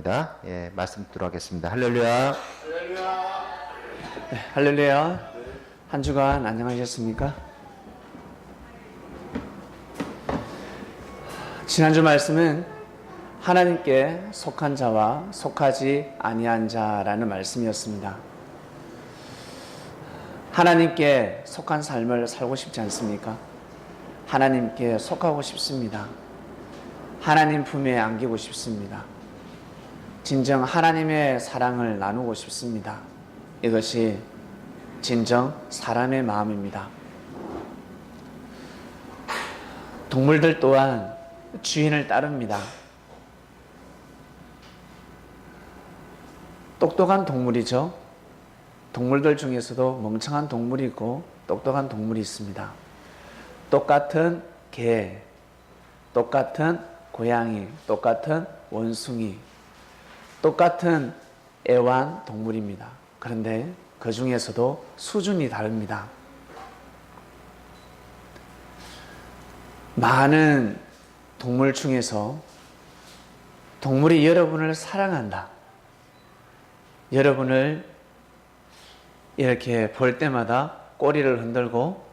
있습니다. 예, 말씀 듣도록 하겠습니다. 할렐루야. 네, 할렐루야. 한 주간 안녕하셨습니까? 지난주 말씀은 하나님께 속한 자와 속하지 아니한 자라는 말씀이었습니다. 하나님께 속한 삶을 살고 싶지 않습니까? 하나님께 속하고 싶습니다. 하나님 품에 안기고 싶습니다. 진정 하나님의 사랑을 나누고 싶습니다. 이것이 진정 사람의 마음입니다. 동물들 또한 주인을 따릅니다. 똑똑한 동물이죠. 동물들 중에서도 멍청한 동물이 있고 똑똑한 동물이 있습니다. 똑같은 개, 똑같은 고양이, 똑같은 원숭이, 똑같은 애완 동물입니다. 그런데 그 중에서도 수준이 다릅니다. 많은 동물 중에서 동물이 여러분을 사랑한다. 여러분을 이렇게 볼 때마다 꼬리를 흔들고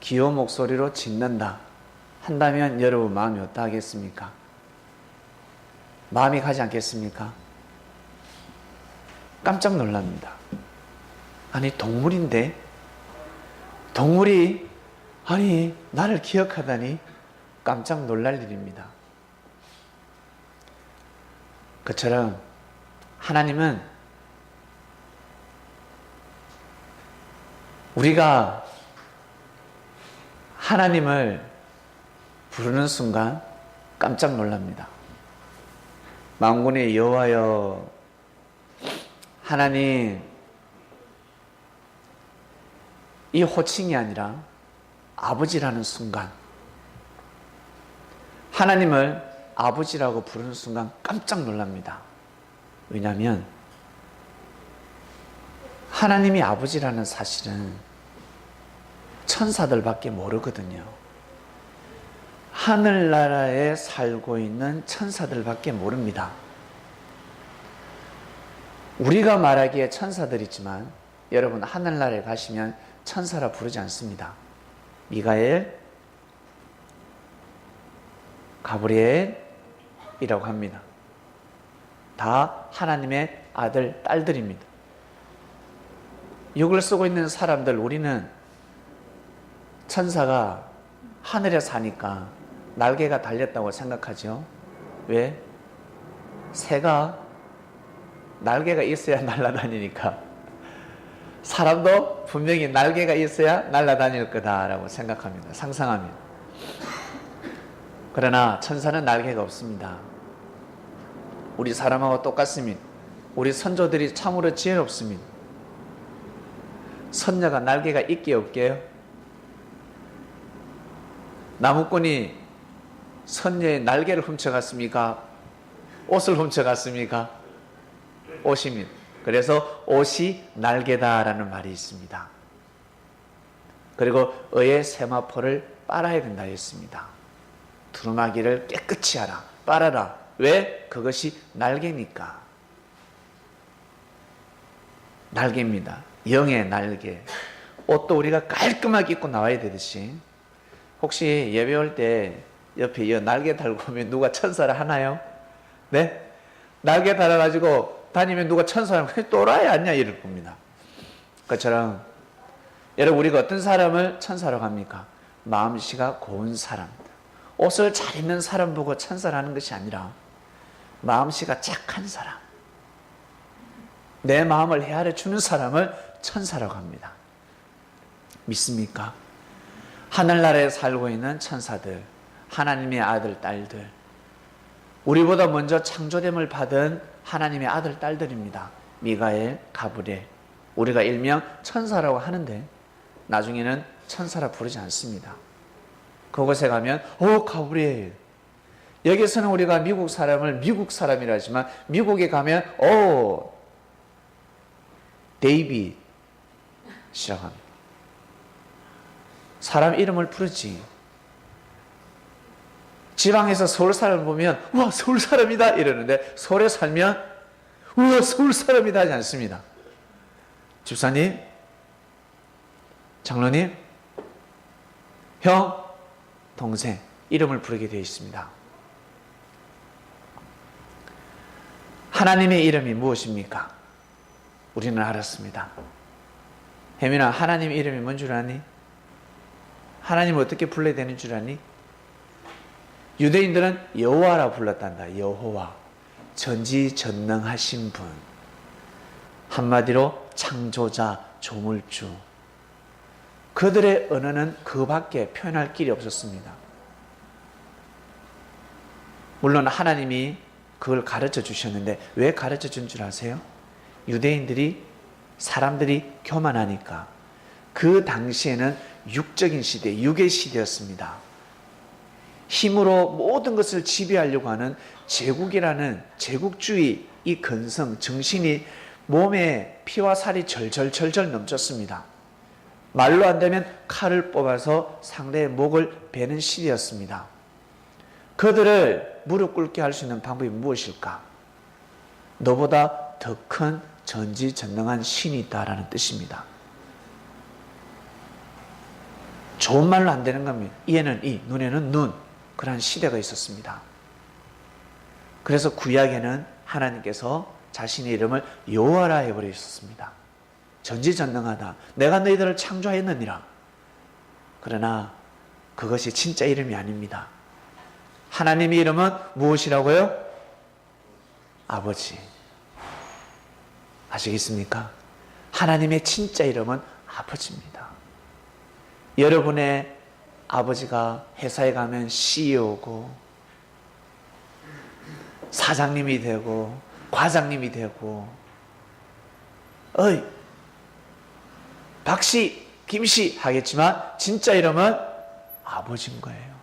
귀여운 목소리로 짖는다 한다면 여러분 마음이 어떠하겠습니까? 마음이 가지 않겠습니까? 깜짝 놀랍니다. 아니 동물인데 동물이 나를 기억하다니 깜짝 놀랄 일입니다. 그처럼 하나님은 우리가 하나님을 부르는 순간 깜짝 놀랍니다. 만군의 여호와여, 하나님, 이 호칭이 아니라 아버지라는 순간, 하나님을 아버지라고 부르는 순간 깜짝 놀랍니다. 왜냐하면 하나님이 아버지라는 사실은 천사들밖에 모르거든요. 하늘나라에 살고 있는 천사들밖에 모릅니다. 우리가 말하기에 천사들이지만 여러분 하늘나라에 가시면 천사라 부르지 않습니다. 미가엘, 가브리엘이라고 합니다. 다 하나님의 아들, 딸들입니다. 욕을 쓰고 있는 사람들, 우리는 천사가 하늘에 사니까 날개가 달렸다고 생각하죠. 왜? 새가 날개가 있어야 날아다니니까 사람도 분명히 날개가 있어야 날아다닐 거다라고 생각합니다. 상상합니다. 그러나 천사는 날개가 없습니다. 우리 사람하고 똑같습니다. 우리 선조들이 참으로 지혜롭습니다. 선녀가 날개가 있게 없게요? 나무꾼이 선녀의 날개를 훔쳐갔습니까? 옷을 훔쳐갔습니까? 옷입니다. 그래서 옷이 날개다라는 말이 있습니다. 그리고 의의 세마포를 빨아야 된다 했습니다. 두루마기를 깨끗이 하라, 빨아라. 왜? 그것이 날개니까. 날개입니다. 영의 날개. 옷도 우리가 깔끔하게 입고 나와야 되듯이 혹시 예배 올 때 옆에 이 날개 달고 오면 누가 천사를 하나요? 네? 날개 달아가지고 다니면 누가 천사를 또라이 아니야 이럴 겁니다. 그처럼 여러분 우리가 어떤 사람을 천사라고 합니까? 마음씨가 고운 사람, 옷을 잘 입는 사람 보고 천사라는 것이 아니라 마음씨가 착한 사람, 내 마음을 헤아려 주는 사람을 천사라고 합니다. 믿습니까? 하늘나라에 살고 있는 천사들, 하나님의 아들, 딸들, 우리보다 먼저 창조됨을 받은 하나님의 아들, 딸들입니다. 미가엘, 가브리엘, 우리가 일명 천사라고 하는데 나중에는 천사라 부르지 않습니다. 그곳에 가면 가브리엘, 여기서는 우리가 미국 사람을 미국 사람이라 하지만 미국에 가면 데이빗 시작합니다. 사람 이름을 부르지. 지방에서 서울 사람을 보면 우와 서울 사람이다 이러는데 서울에 살면 우와 서울 사람이다 하지 않습니다. 집사님, 장로님, 형, 동생 이름을 부르게 되어 있습니다. 하나님의 이름이 무엇입니까? 우리는 알았습니다. 혜민아, 하나님의 이름이 뭔 줄 아니? 하나님을 어떻게 불러야 되는 줄 아니? 유대인들은 여호와라 불렀단다. 여호와, 전지전능하신 분, 한마디로 창조자, 조물주. 그들의 언어는 그밖에 표현할 길이 없었습니다. 물론 하나님이 그걸 가르쳐 주셨는데 왜 가르쳐 준 줄 아세요? 유대인들이, 사람들이 교만하니까. 그 당시에는 육적인 시대, 육의 시대였습니다. 힘으로 모든 것을 지배하려고 하는 제국이라는 제국주의, 이 근성, 정신이 몸에 피와 살이 절절절절 넘쳤습니다. 말로 안 되면 칼을 뽑아서 상대의 목을 베는 시대였습니다. 그들을 무릎 꿇게 할 수 있는 방법이 무엇일까? 너보다 더 큰 전지전능한 신이 있다라는 뜻입니다. 좋은 말로 안 되는 겁니다. 이에는 이, 눈에는 눈. 그러한 시대가 있었습니다. 그래서 구약에는 하나님께서 자신의 이름을 여호와라 해버리셨습니다. 전지전능하다. 내가 너희들을 창조하였느니라. 그러나 그것이 진짜 이름이 아닙니다. 하나님의 이름은 무엇이라고요? 아버지. 아시겠습니까? 하나님의 진짜 이름은 아버지입니다. 여러분의 아버지가 회사에 가면 CEO고 사장님이 되고 과장님이 되고 어이 박씨 김씨 하겠지만 진짜 이름은 아버지인 거예요.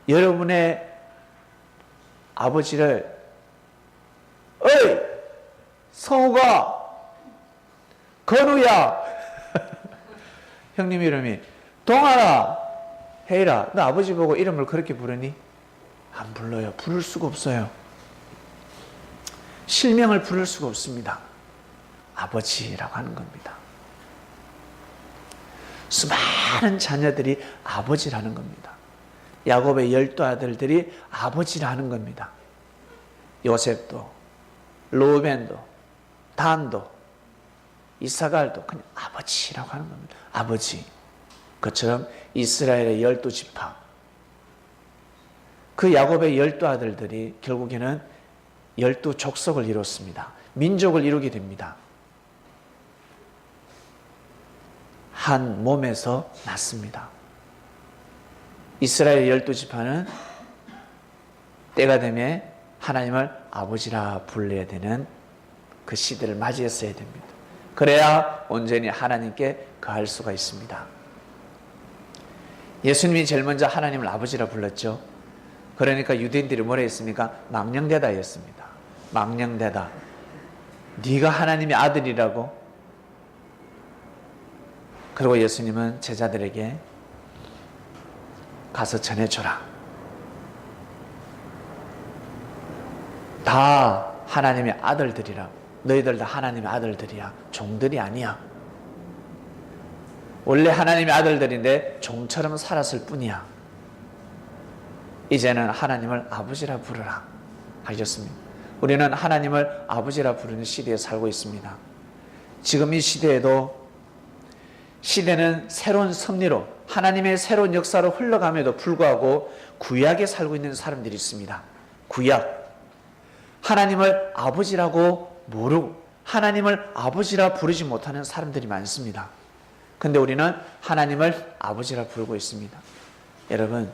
여러분의 아버지를 어이 성우가 건우야 형님 이름이 동아라 혜일아 너 아버지 보고 이름을 그렇게 부르니? 안 불러요. 부를 수가 없어요. 실명을 부를 수가 없습니다. 아버지라고 하는 겁니다. 수많은 자녀들이 아버지라는 겁니다. 야곱의 12 아들들이 아버지라는 겁니다. 요셉도 로벤도 단도 이사갈도 그냥 아버지라고 하는 겁니다. 아버지. 그처럼 이스라엘의 12지파 그 야곱의 12 아들들이 결국에는 12족속을 이뤘습니다. 민족을 이루게 됩니다. 한 몸에서 났습니다. 이스라엘 12지파는 때가 되면 하나님을 아버지라 불러야 되는 그 시대를 맞이했어야 됩니다. 그래야 온전히 하나님께 거할 수가 있습니다. 예수님이 제일 먼저 하나님을 아버지라 불렀죠. 그러니까 유대인들이 뭐라 했습니까? 망령되다 했습니다. 망령되다. 네가 하나님의 아들이라고? 그리고 예수님은 제자들에게 가서 전해줘라. 다 하나님의 아들들이라. 너희들 다 하나님의 아들들이야. 종들이 아니야. 원래 하나님의 아들들인데 종처럼 살았을 뿐이야. 이제는 하나님을 아버지라 부르라 하셨습니다. 우리는 하나님을 아버지라 부르는 시대에 살고 있습니다. 지금 이 시대에도 시대는 새로운 섭리로 하나님의 새로운 역사로 흘러감에도 불구하고 구약에 살고 있는 사람들이 있습니다. 구약. 하나님을 아버지라고 모르고 하나님을 아버지라 부르지 못하는 사람들이 많습니다. 근데 우리는 하나님을 아버지라 부르고 있습니다. 여러분,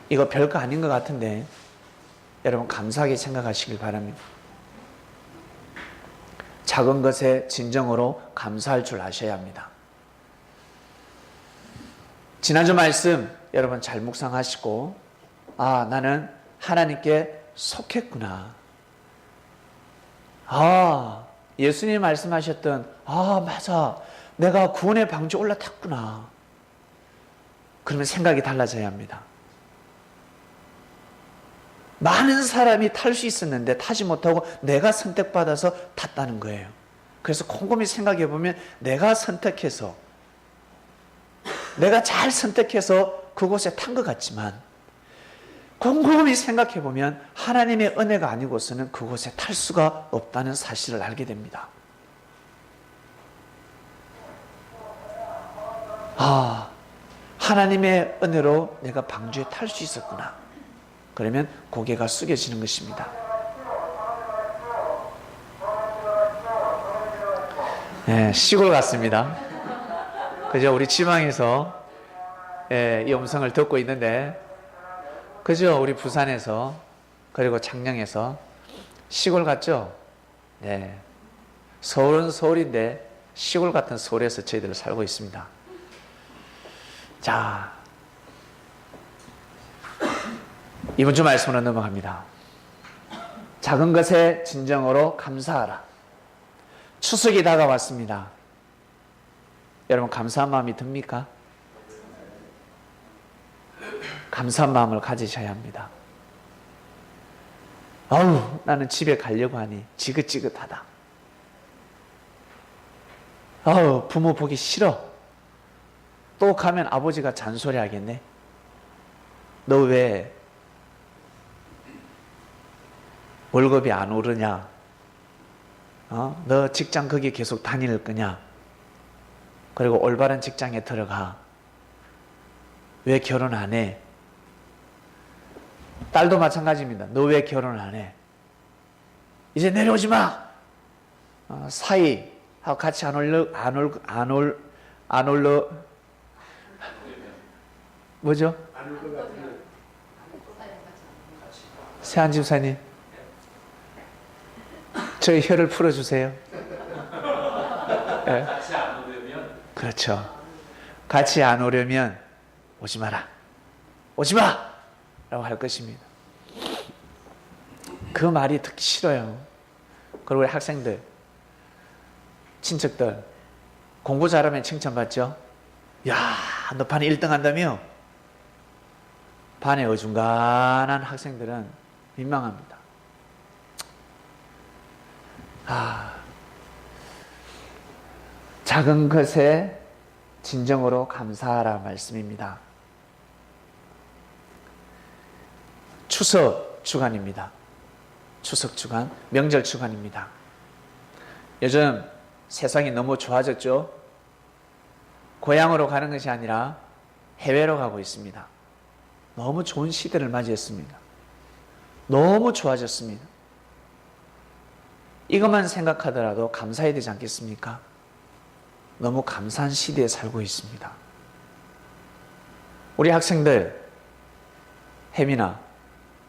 이거 별거 아닌 것 같은데 여러분 감사하게 생각하시길 바랍니다. 작은 것에 진정으로 감사할 줄 아셔야 합니다. 지난주 말씀 여러분 잘 묵상하시고 아 나는 하나님께 속했구나. 아 예수님 말씀하셨던 아 맞아 내가 구원의 방주에 올라탔구나. 그러면 생각이 달라져야 합니다. 많은 사람이 탈 수 있었는데 타지 못하고 내가 선택받아서 탔다는 거예요. 그래서 곰곰이 생각해 보면 내가 선택해서, 내가 잘 선택해서 그곳에 탄 것 같지만 곰곰이 생각해 보면 하나님의 은혜가 아니고서는 그곳에 탈 수가 없다는 사실을 알게 됩니다. 아, 하나님의 은혜로 내가 방주에 탈 수 있었구나. 그러면 고개가 숙여지는 것입니다. 네, 시골 같습니다. 그죠? 우리 지방에서 이 음성을 듣고 있는데, 그죠? 우리 부산에서, 그리고 창녕에서 시골 같죠? 네. 서울은 서울인데 시골 같은 서울에서 저희들 살고 있습니다. 자, 이번 주 말씀으로 넘어갑니다. 작은 것에 진정으로 감사하라. 추석이 다가왔습니다. 여러분 감사한 마음이 듭니까? 감사한 마음을 가지셔야 합니다. 아우, 나는 집에 가려고 하니 지긋지긋하다. 아우, 부모 보기 싫어. 또 가면 아버지가 잔소리 하겠네. 너 왜 월급이 안 오르냐? 너 직장 거기 계속 다닐 거냐? 그리고 올바른 직장에 들어가. 왜 결혼 안 해? 딸도 마찬가지입니다. 너 왜 결혼 안 해? 이제 내려오지 마. 사이하고 같이 안 올러 뭐죠? 세한 집사님, 저희 혀를 풀어주세요. 네. 같이 안 오려면 그렇죠. 같이 안 오려면 오지 마라. 오지 마! 라고 할 것입니다. 그 말이 듣기 싫어요. 그리고 우리 학생들, 친척들, 공부 잘하면 칭찬받죠? 야, 너 반에 1등 한다며? 반에 어중간한 학생들은 민망합니다. 작은 것에 진정으로 감사하라 말씀입니다. 추석 주간입니다. 추석 주간, 명절 주간입니다. 요즘 세상이 너무 좋아졌죠? 고향으로 가는 것이 아니라 해외로 가고 있습니다. 너무 좋은 시대를 맞이했습니다. 너무 좋아졌습니다. 이것만 생각하더라도 감사해야 되지 않겠습니까? 너무 감사한 시대에 살고 있습니다. 우리 학생들, 혜민아,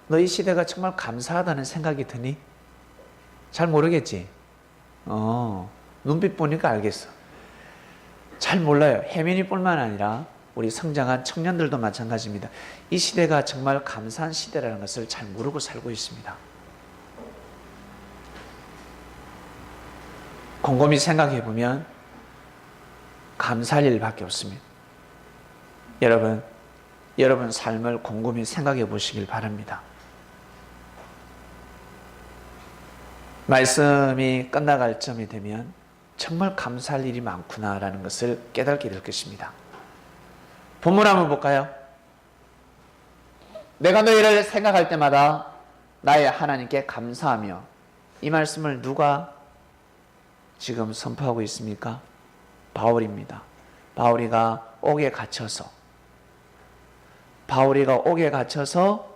너 이 시대가 정말 감사하다는 생각이 드니? 잘 모르겠지? 눈빛 보니까 알겠어. 잘 몰라요. 혜민이 뿐만 아니라 우리 성장한 청년들도 마찬가지입니다. 이 시대가 정말 감사한 시대라는 것을 잘 모르고 살고 있습니다. 곰곰이 생각해 보면 감사할 일밖에 없습니다. 여러분 삶을 곰곰이 생각해 보시길 바랍니다. 말씀이 끝나갈 점이 되면 정말 감사할 일이 많구나라는 것을 깨닫게 될 것입니다. 본문 한번 볼까요? 내가 너희를 생각할 때마다 나의 하나님께 감사하며, 이 말씀을 누가 지금 선포하고 있습니까? 바울입니다. 바울이가 옥에 갇혀서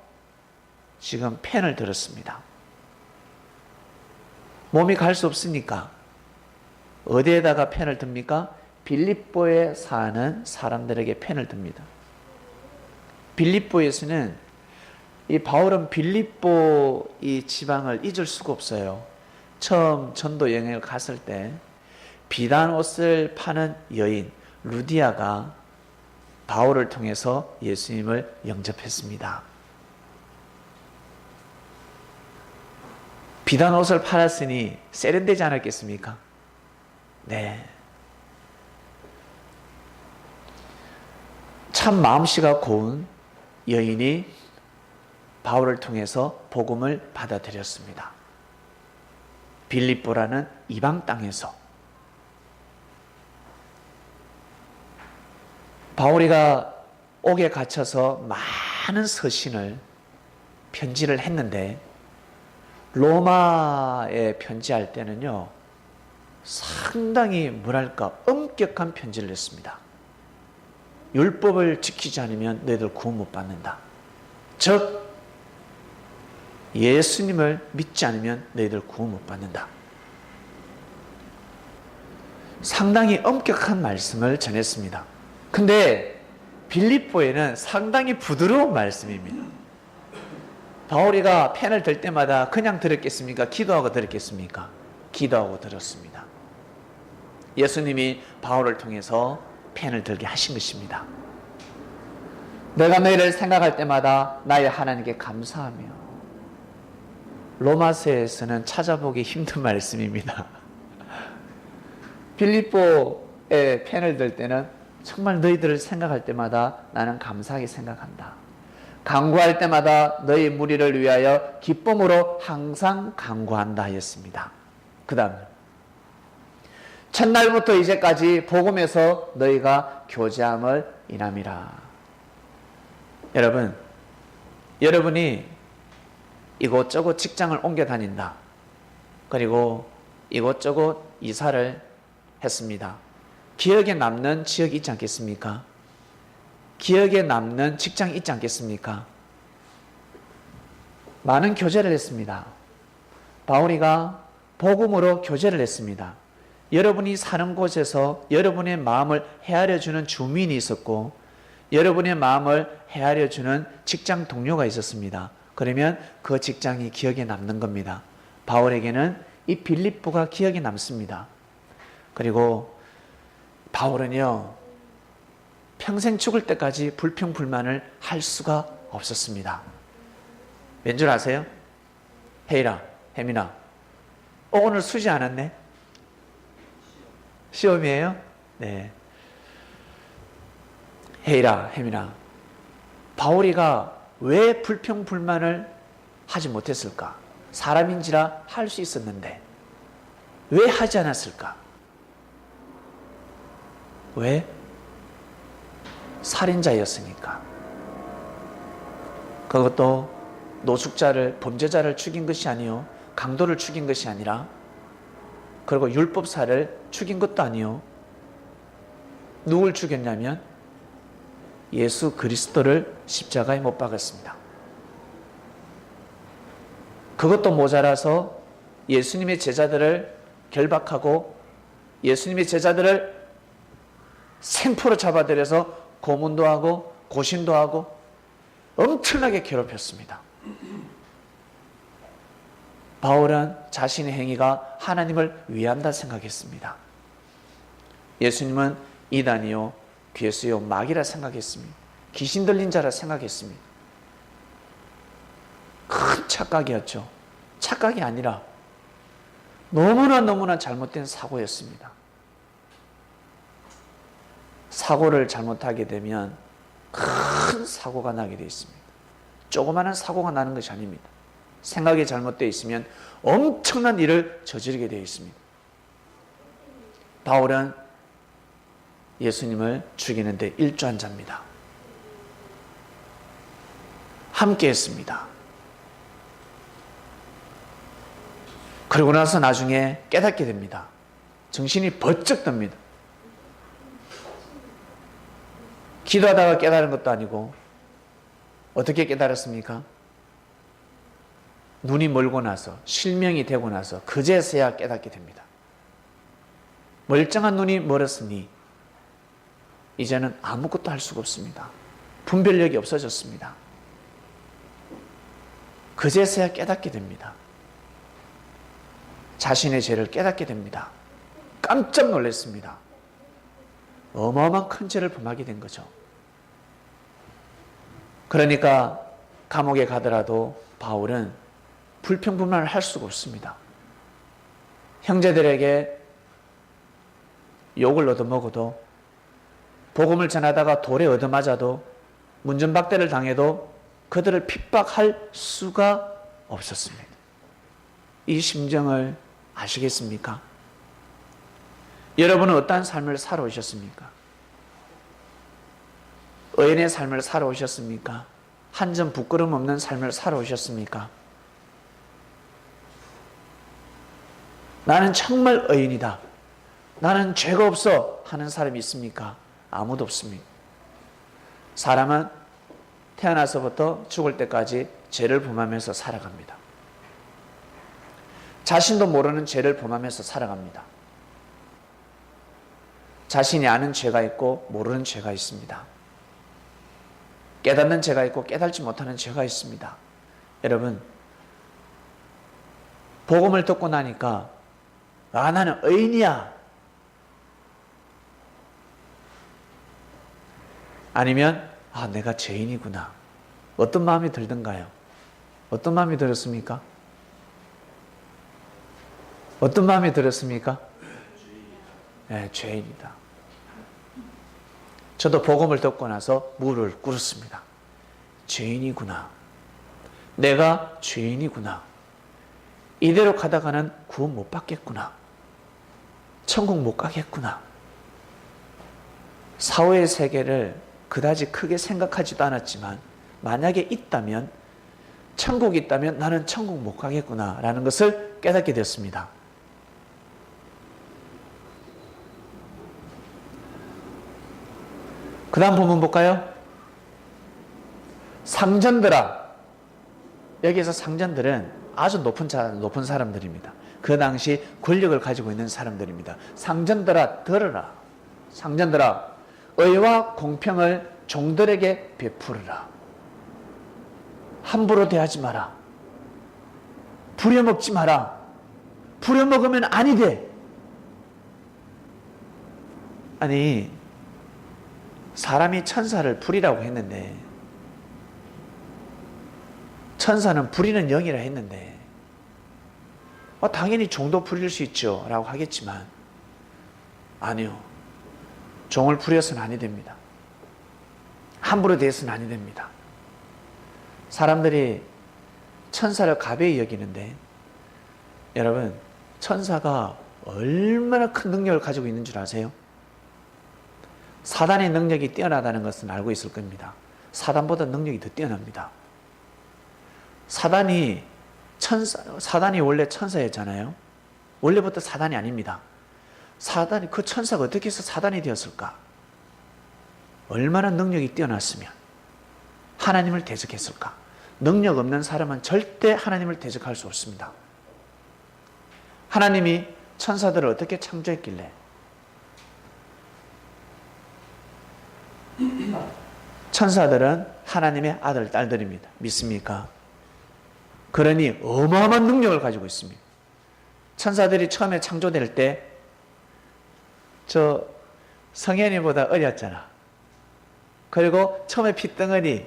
지금 펜을 들었습니다. 몸이 갈 수 없으니까 어디에다가 펜을 듭니까? 빌립보에 사는 사람들에게 펜을 듭니다. 빌립보에서는 이 바울은 빌립보 이 지방을 잊을 수가 없어요. 처음 전도 여행을 갔을 때 비단 옷을 파는 여인 루디아가 바울을 통해서 예수님을 영접했습니다. 비단 옷을 팔았으니 세련되지 않았겠습니까? 네. 참 마음씨가 고운 여인이 바울을 통해서 복음을 받아들였습니다. 빌립보라는 이방 땅에서. 바울이가 옥에 갇혀서 많은 서신을 편지를 했는데 로마에 편지할 때는요 상당히 뭐랄까 엄격한 편지를 했습니다. 율법을 지키지 않으면 너희들 구원 못 받는다. 즉 예수님을 믿지 않으면 너희들 구원 못 받는다. 상당히 엄격한 말씀을 전했습니다. 근데 빌립보에는 상당히 부드러운 말씀입니다. 바울이가 펜을 들 때마다 그냥 들었겠습니까? 기도하고 들었겠습니까? 기도하고 들었습니다. 예수님이 바울을 통해서 펜을 들게 하신 것입니다. 내가 너희를 생각할 때마다 나의 하나님께 감사하며. 로마서에서는 찾아보기 힘든 말씀입니다. 빌립보에 펜을 들 때는 정말 너희들을 생각할 때마다 나는 감사하게 생각한다. 간구할 때마다 너희 무리를 위하여 기쁨으로 항상 간구한다 하였습니다. 그 다음 첫날부터 이제까지 복음에서 너희가 교제함을 인함이라. 여러분이 이곳저곳 직장을 옮겨 다닌다. 그리고 이곳저곳 이사를 했습니다. 기억에 남는 지역이 있지 않겠습니까? 기억에 남는 직장이 있지 않겠습니까? 많은 교제를 했습니다. 바울이가 복음으로 교제를 했습니다. 여러분이 사는 곳에서 여러분의 마음을 헤아려주는 주민이 있었고 여러분의 마음을 헤아려주는 직장 동료가 있었습니다. 그러면 그 직장이 기억에 남는 겁니다. 바울에게는 이 빌립보가 기억에 남습니다. 그리고 바울은요 평생 죽을 때까지 불평불만을 할 수가 없었습니다. 왠 줄 아세요? 혜일아, 혜민아, 오늘 수지 않았네? 시험이에요? 네. 혜일아, 혜민아, 바울이가 왜 불평불만을 하지 못했을까? 사람인지라 할 수 있었는데 왜 하지 않았을까? 왜? 살인자였으니까. 그것도 노숙자를, 범죄자를 죽인 것이 아니요 강도를 죽인 것이 아니라, 그리고 율법사를 죽인 것도 아니요 누굴 죽였냐면 예수 그리스도를 십자가에 못 박았습니다. 그것도 모자라서 예수님의 제자들을 결박하고 예수님의 제자들을 생포로 잡아들여서 고문도 하고 고심도 하고 엄청나게 괴롭혔습니다. 바울은 자신의 행위가 하나님을 위한다 생각했습니다. 예수님은 이단이요 괴수요 마귀라 생각했습니다. 귀신 들린 자라 생각했습니다. 큰 착각이었죠. 착각이 아니라 너무나 잘못된 사고였습니다. 사고를 잘못하게 되면 큰 사고가 나게 되어 있습니다. 조그마한 사고가 나는 것이 아닙니다. 생각이 잘못되어 있으면 엄청난 일을 저지르게 되어 있습니다. 바울은 예수님을 죽이는데 일조한 자입니다. 함께 했습니다. 그러고 나서 나중에 깨닫게 됩니다. 정신이 번쩍 듭니다. 기도하다가 깨달은 것도 아니고 어떻게 깨달았습니까? 눈이 멀고 나서 실명이 되고 나서 그제서야 깨닫게 됩니다. 멀쩡한 눈이 멀었으니 이제는 아무것도 할 수가 없습니다. 분별력이 없어졌습니다. 그제서야 깨닫게 됩니다. 자신의 죄를 깨닫게 됩니다. 깜짝 놀랐습니다. 어마어마한 큰 죄를 범하게 된 거죠. 그러니까 감옥에 가더라도 바울은 불평불만을 할 수가 없습니다. 형제들에게 욕을 얻어먹어도, 복음을 전하다가 돌에 얻어맞아도, 문전박대를 당해도 그들을 핍박할 수가 없었습니다. 이 심정을 아시겠습니까? 여러분은 어떠한 삶을 살아오셨습니까? 의인의 삶을 살아오셨습니까? 한 점 부끄럼 없는 삶을 살아오셨습니까? 나는 정말 의인이다, 나는 죄가 없어 하는 사람이 있습니까? 아무도 없습니다. 사람은 태어나서부터 죽을 때까지 죄를 범하면서 살아갑니다. 자신도 모르는 죄를 범하면서 살아갑니다. 자신이 아는 죄가 있고 모르는 죄가 있습니다. 깨닫는 죄가 있고 깨닫지 못하는 죄가 있습니다. 여러분, 복음을 듣고 나니까 나는 의인이야, 아니면 내가 죄인이구나, 어떤 마음이 들던가요? 어떤 마음이 들었습니까? 어떤 마음이 들었습니까? 네, 죄인이다. 저도 복음을 듣고 나서 무릎을 꿇었습니다. 죄인이구나, 내가 죄인이구나, 이대로 가다가는 구원 못 받겠구나, 천국 못 가겠구나. 사후의 세계를 그다지 크게 생각하지도 않았지만 만약에 있다면, 천국이 있다면 나는 천국 못 가겠구나 라는 것을 깨닫게 되었습니다. 그 다음 본문 볼까요? 상전들아. 여기에서 상전들은 아주 높은 사람들입니다. 그 당시 권력을 가지고 있는 사람들입니다. 상전들아, 들으라. 상전들아, 의와 공평을 종들에게 베풀으라. 함부로 대하지 마라. 부려먹지 마라. 부려먹으면 아니 돼. 아니, 사람이 천사를 불이라고 했는데, 천사는 불이는 영이라 했는데, 당연히 종도 부릴 수 있죠 라고 하겠지만, 아니요, 종을 부려서는 아니 됩니다. 함부로 대해서는 아니 됩니다. 사람들이 천사를 가벼이 여기는데, 여러분, 천사가 얼마나 큰 능력을 가지고 있는 줄 아세요? 사단의 능력이 뛰어나다는 것은 알고 있을 겁니다. 사단보다 능력이 더 뛰어납니다. 사단이 원래 천사였잖아요. 원래부터 사단이 아닙니다. 그 천사가 어떻게 해서 사단이 되었을까? 얼마나 능력이 뛰어났으면 하나님을 대적했을까? 능력 없는 사람은 절대 하나님을 대적할 수 없습니다. 하나님이 천사들을 어떻게 창조했길래 천사들은 하나님의 아들, 딸들입니다. 믿습니까? 그러니 어마어마한 능력을 가지고 있습니다. 천사들이 처음에 창조될 때 성현이보다 어렸잖아. 그리고 처음에 핏덩어리,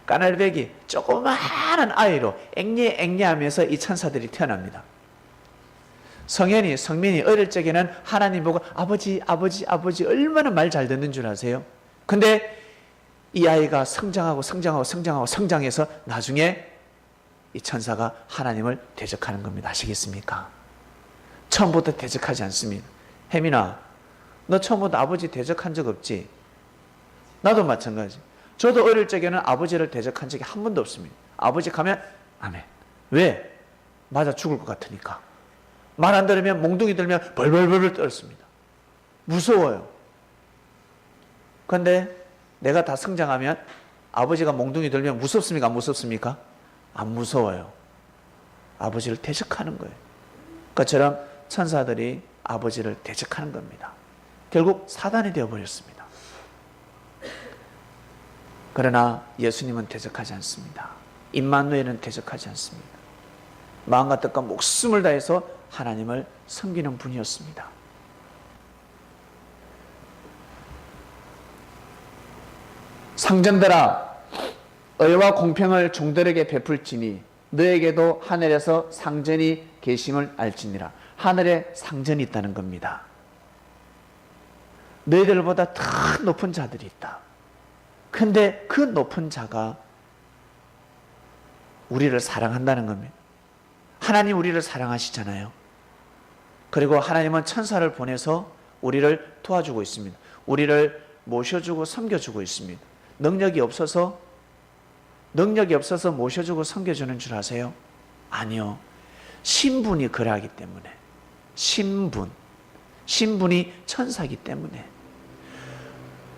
까날배기, 조그마한 아이로 앵리앵리하면서 이 천사들이 태어납니다. 성민이 어릴 적에는 하나님 보고 아버지 얼마나 말 잘 듣는 줄 아세요? 근데 이 아이가 성장해서 나중에 이 천사가 하나님을 대적하는 겁니다. 아시겠습니까? 처음부터 대적하지 않습니다. 혜민아, 너 처음부터 아버지 대적한 적 없지? 나도 마찬가지. 저도 어릴 적에는 아버지를 대적한 적이 한 번도 없습니다. 아버지 가면 아멘. 왜? 맞아 죽을 것 같으니까. 말 안 들으면, 몽둥이 들면 벌벌벌 떨습니다. 무서워요. 그런데 내가 다 성장하면 아버지가 몽둥이 들면 무섭습니까? 안 무섭습니까? 안 무서워요. 아버지를 대적하는 거예요. 그처럼 천사들이 아버지를 대적하는 겁니다. 결국 사단이 되어버렸습니다. 그러나 예수님은 대적하지 않습니다. 임마누엘은 대적하지 않습니다. 마음과 뜻과 목숨을 다해서 하나님을 섬기는 분이었습니다. 상전들아, 의와 공평을 종들에게 베풀지니 너에게도 하늘에서 상전이 계심을 알지니라. 하늘에 상전이 있다는 겁니다. 너희들보다 더 높은 자들이 있다. 근데 그 높은 자가 우리를 사랑한다는 겁니다. 하나님 우리를 사랑하시잖아요. 그리고 하나님은 천사를 보내서 우리를 도와주고 있습니다. 우리를 모셔주고 섬겨주고 있습니다. 능력이 없어서 모셔주고 섬겨주는 줄 아세요? 아니요. 신분이 그러하기 때문에. 신분이 천사이기 때문에.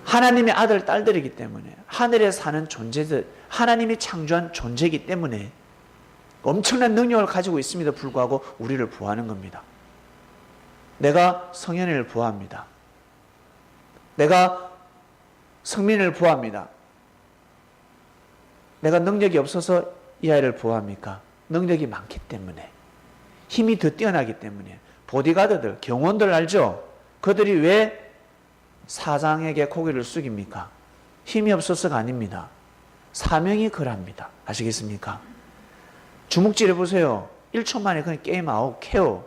하나님의 아들, 딸들이기 때문에. 하늘에 사는 존재들, 하나님이 창조한 존재이기 때문에 엄청난 능력을 가지고 있음에도 불구하고 우리를 보호하는 겁니다. 내가 성현이를 보호합니다. 내가 성민을 보호합니다. 내가 능력이 없어서 이 아이를 보호합니까? 능력이 많기 때문에. 힘이 더 뛰어나기 때문에. 보디가드들, 경호원들 알죠? 그들이 왜 사장에게 고개를 숙입니까? 힘이 없어서가 아닙니다. 사명이 그럽니다. 아시겠습니까? 주먹질 해보세요. 1초 만에 그냥 게임 아웃, KO.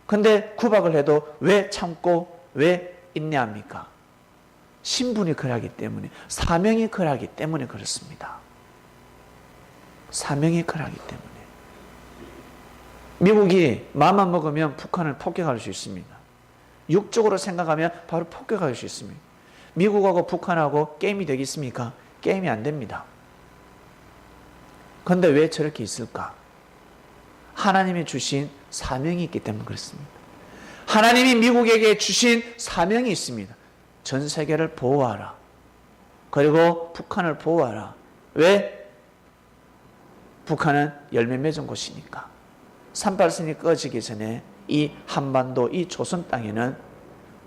근데 구박을 해도 왜 참고 왜 인내합니까? 신분이 그러하기 때문에, 사명이 그러하기 때문에 그렇습니다. 사명이 그러하기 때문에. 미국이 마음만 먹으면 북한을 폭격할 수 있습니다. 육적으로 생각하면 바로 폭격할 수 있습니다. 미국하고 북한하고 게임이 되겠습니까? 게임이 안 됩니다. 그런데 왜 저렇게 있을까? 하나님이 주신 사명이 있기 때문에 그렇습니다. 하나님이 미국에게 주신 사명이 있습니다. 전 세계를 보호하라. 그리고 북한을 보호하라. 왜? 북한은 열매 맺은 곳이니까. 38선이 꺼지기 전에 이 한반도, 이 조선 땅에는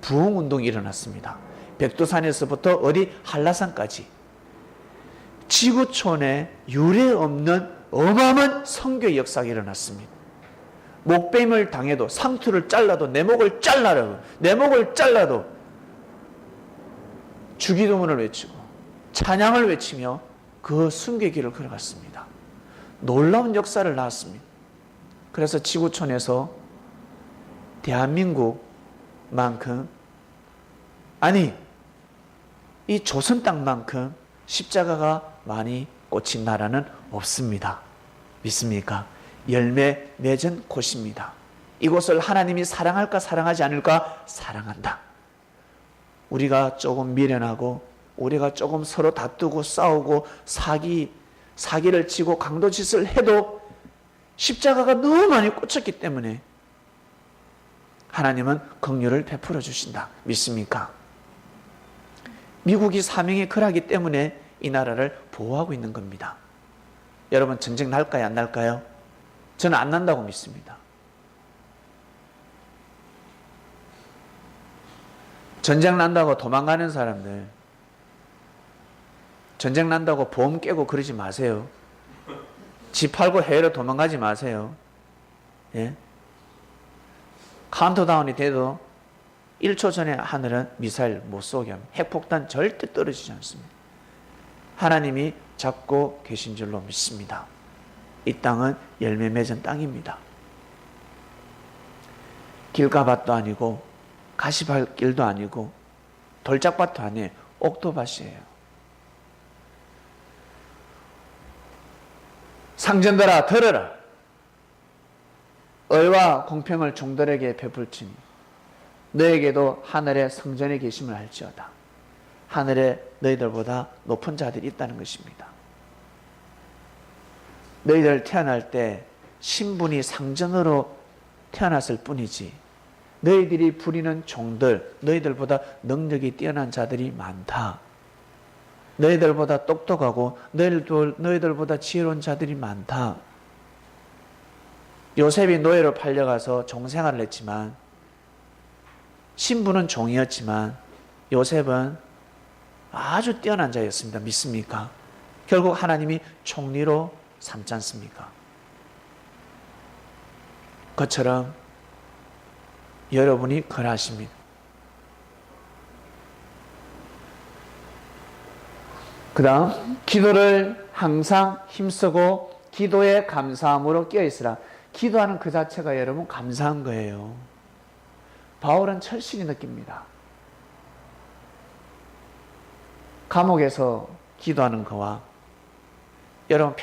부흥운동이 일어났습니다. 백두산에서부터 어디 한라산까지 지구촌에 유례 없는 어마어마한 선교의 역사가 일어났습니다. 목뱀을 당해도, 상투를 잘라도, 내 목을 잘라도 주기도문을 외치고 찬양을 외치며 그 순교의 길을 걸어갔습니다. 놀라운 역사를 낳았습니다. 그래서 지구촌에서 대한민국만큼, 아니 이 조선 땅만큼 십자가가 많이 꽂힌 나라는 없습니다. 믿습니까? 열매 맺은 곳입니다. 이곳을 하나님이 사랑할까 사랑하지 않을까? 사랑한다. 우리가 조금 미련하고, 우리가 조금 서로 다투고 싸우고 사기를 치고 강도짓을 해도 십자가가 너무 많이 꽂혔기 때문에 하나님은 긍휼을 베풀어 주신다. 믿습니까? 미국이 사명이 그러하기 때문에 이 나라를 보호하고 있는 겁니다. 여러분, 전쟁 날까요? 안 날까요? 저는 안 난다고 믿습니다. 전쟁 난다고 도망가는 사람들, 전쟁 난다고 보험 깨고 그러지 마세요. 집 팔고 해외로 도망가지 마세요. 예? 카운트다운이 돼도 1초 전에 하늘은 미사일 못 쏘게 합니다. 핵폭탄 절대 떨어지지 않습니다. 하나님이 잡고 계신 줄로 믿습니다. 이 땅은 열매 맺은 땅입니다. 길가밭도 아니고 가시밭길도 아니고 돌짝밭도 아니에요. 옥토밭이에요. 상전들아 들으라. 의와 공평을 종들에게 베풀지니 너에게도 하늘의 성전에 계심을 알지어다. 하늘에 너희들보다 높은 자들이 있다는 것입니다. 너희들 태어날 때 신분이 상전으로 태어났을 뿐이지 너희들이 부리는 종들, 너희들보다 능력이 뛰어난 자들이 많다. 너희들보다 똑똑하고 너희들보다 지혜로운 자들이 많다. 요셉이 노예로 팔려가서 종생활을 했지만 신부는 종이었지만 요셉은 아주 뛰어난 자였습니다. 믿습니까? 결국 하나님이 총리로 삼지 않습니까? 그처럼 여러분이 그러하십니다. 그 다음 기도를 항상 힘쓰고 기도에 감사함으로 끼어있으라. 기도하는 그 자체가 여러분 감사한 거예요. 바울은 철실히 느낍니다. 감옥에서 기도하는 거와 여러분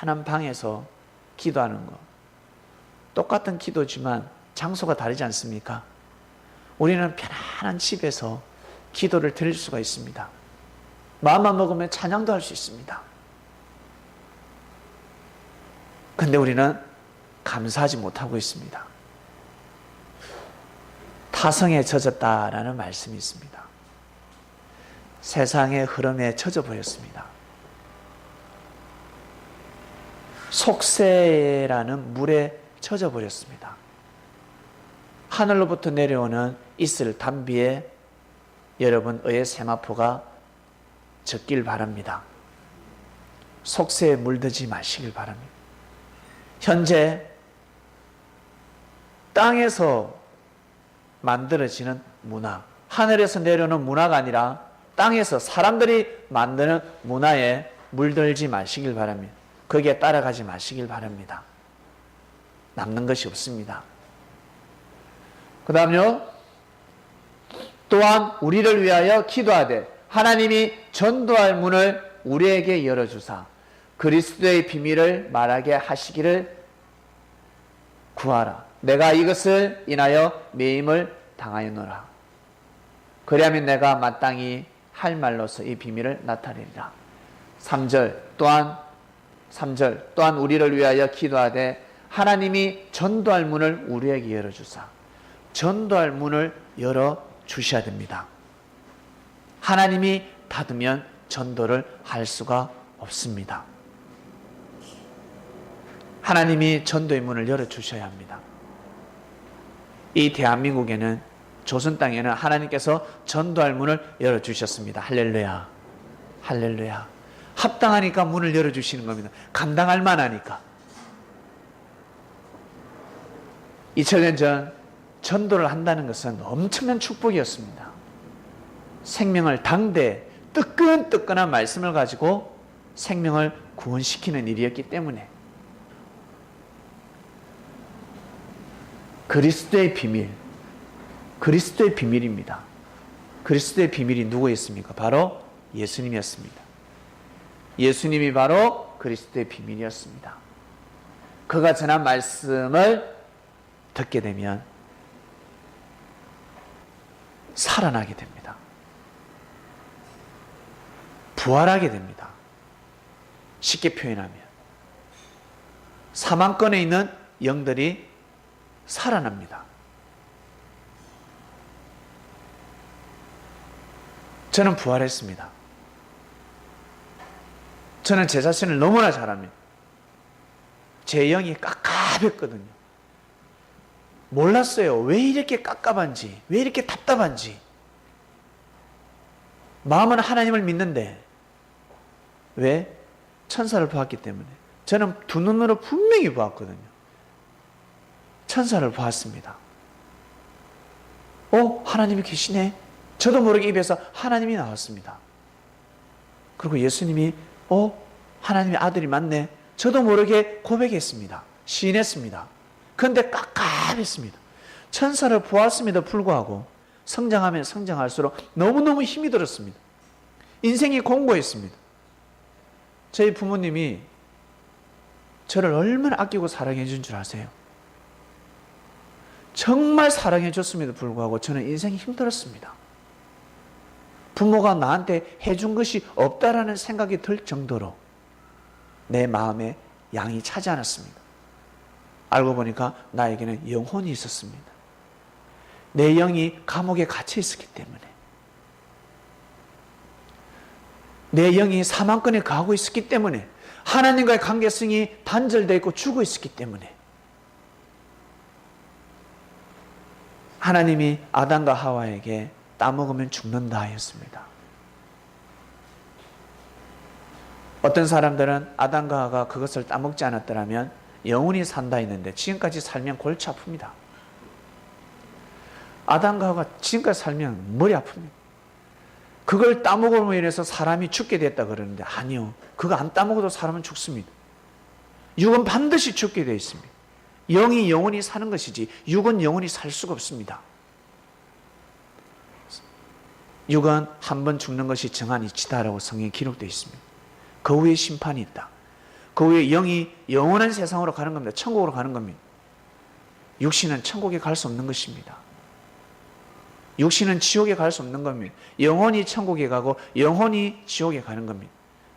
편안한 방에서 기도하는 거. 똑같은 기도지만 장소가 다르지 않습니까? 우리는 편안한 집에서 기도를 드릴 수가 있습니다. 마음만 먹으면 찬양도 할 수 있습니다. 근데 우리는 감사하지 못하고 있습니다. 타성에 젖었다라는 말씀이 있습니다. 세상의 흐름에 젖어 버렸습니다. 속세라는 물에 젖어 버렸습니다. 하늘로부터 내려오는 이슬 단비에 여러분 의의 세마포가 젖길 바랍니다. 속세에 물들지 마시길 바랍니다. 현재 땅에서 만들어지는 문화, 하늘에서 내려오는 문화가 아니라 땅에서 사람들이 만드는 문화에 물들지 마시길 바랍니다. 거기에 따라가지 마시길 바랍니다. 남는 것이 없습니다. 그 다음요. 또한 우리를 위하여 기도하되 하나님이 전도할 문을 우리에게 열어주사 그리스도의 비밀을 말하게 하시기를 구하라. 내가 이것을 인하여 매임을 당하였노라. 그리하면 내가 마땅히 할 말로서 이 비밀을 나타내리라. 3절 또한 우리를 위하여 기도하되 하나님이 전도할 문을 우리에게 열어주사. 전도할 문을 열어주셔야 됩니다. 하나님이 닫으면 전도를 할 수가 없습니다. 하나님이 전도의 문을 열어주셔야 합니다. 이 대한민국에는, 조선 땅에는 하나님께서 전도할 문을 열어주셨습니다. 할렐루야. 할렐루야. 합당하니까 문을 열어주시는 겁니다. 감당할 만하니까. 2000년 전 전도를 한다는 것은 엄청난 축복이었습니다. 생명을 당대 뜨끈뜨끈한 말씀을 가지고 생명을 구원시키는 일이었기 때문에 그리스도의 비밀입니다. 그리스도의 비밀이 누구였습니까? 바로 예수님이었습니다. 예수님이 바로 그리스도의 비밀이었습니다. 그가 전한 말씀을 듣게 되면 살아나게 됩니다. 부활하게 됩니다. 쉽게 표현하면 사망권에 있는 영들이 살아납니다. 저는 부활했습니다. 저는 제 자신을 너무나 잘 압니다. 제 영이 깝깝했거든요. 몰랐어요. 왜 이렇게 깝깝한지, 왜 이렇게 답답한지. 마음은 하나님을 믿는데 왜? 천사를 보았기 때문에. 저는 두 눈으로 분명히 보았거든요. 천사를 보았습니다. 하나님이 계시네. 저도 모르게 입에서 하나님이 나왔습니다. 그리고 예수님이 하나님의 아들이 맞네. 저도 모르게 고백했습니다. 시인했습니다. 그런데 깝깝했습니다. 천사를 보았음에도 불구하고 성장하면 성장할수록 너무너무 힘이 들었습니다. 인생이 공고했습니다. 저희 부모님이 저를 얼마나 아끼고 사랑해 준 줄 아세요? 정말 사랑해 줬음에도 불구하고 저는 인생이 힘들었습니다. 부모가 나한테 해준 것이 없다라는 생각이 들 정도로 내 마음에 양이 차지 않았습니다. 알고 보니까 나에게는 영혼이 있었습니다. 내 영이 감옥에 갇혀 있었기 때문에, 내 영이 사망권에 가고 있었기 때문에, 하나님과의 관계성이 단절되어 있고 죽어 있었기 때문에 하나님이 아담과 하와에게 따먹으면 죽는다 하였습니다. 어떤 사람들은 아담과 하와가 그것을 따먹지 않았더라면 영원히 산다 했는데 지금까지 살면 골치 아픕니다. 아담과 하와가 지금까지 살면 머리 아픕니다. 그걸 따먹음으로 인해서 사람이 죽게 됐다 그러는데 아니요. 그거 안 따먹어도 사람은 죽습니다. 육은 반드시 죽게 되어 있습니다. 영이 영원히 사는 것이지 육은 영원히 살 수가 없습니다. 육은 한 번 죽는 것이 정한 이치다라고 성경에 기록되어 있습니다. 그 후에 심판이 있다. 그 후에 영이 영원한 세상으로 가는 겁니다. 천국으로 가는 겁니다. 육신은 천국에 갈 수 없는 것입니다. 육신은 지옥에 갈 수 없는 겁니다. 영혼이 천국에 가고 영혼이 지옥에 가는 겁니다.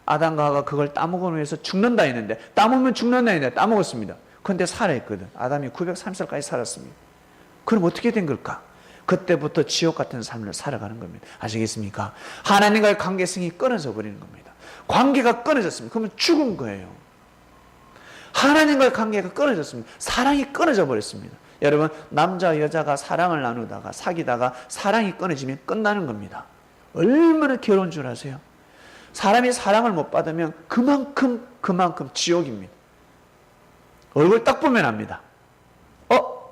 아담과 하와가 그걸 따먹으면 위해서 죽는다 했는데, 따먹으면 죽는다 했는데 따먹었습니다. 그런데 살아있거든. 아담이 930살까지 살았습니다. 그럼 어떻게 된 걸까? 그때부터 지옥 같은 삶을 살아가는 겁니다. 아시겠습니까? 하나님과의 관계성이 끊어져 버리는 겁니다. 관계가 끊어졌습니다. 그러면 죽은 거예요. 하나님과의 관계가 끊어졌습니다. 사랑이 끊어져 버렸습니다. 여러분, 남자 여자가 사랑을 나누다가 사귀다가 사랑이 끊어지면 끝나는 겁니다. 얼마나 괴로운 줄 아세요? 사람이 사랑을 못 받으면 그만큼 지옥입니다. 얼굴 딱 보면 압니다.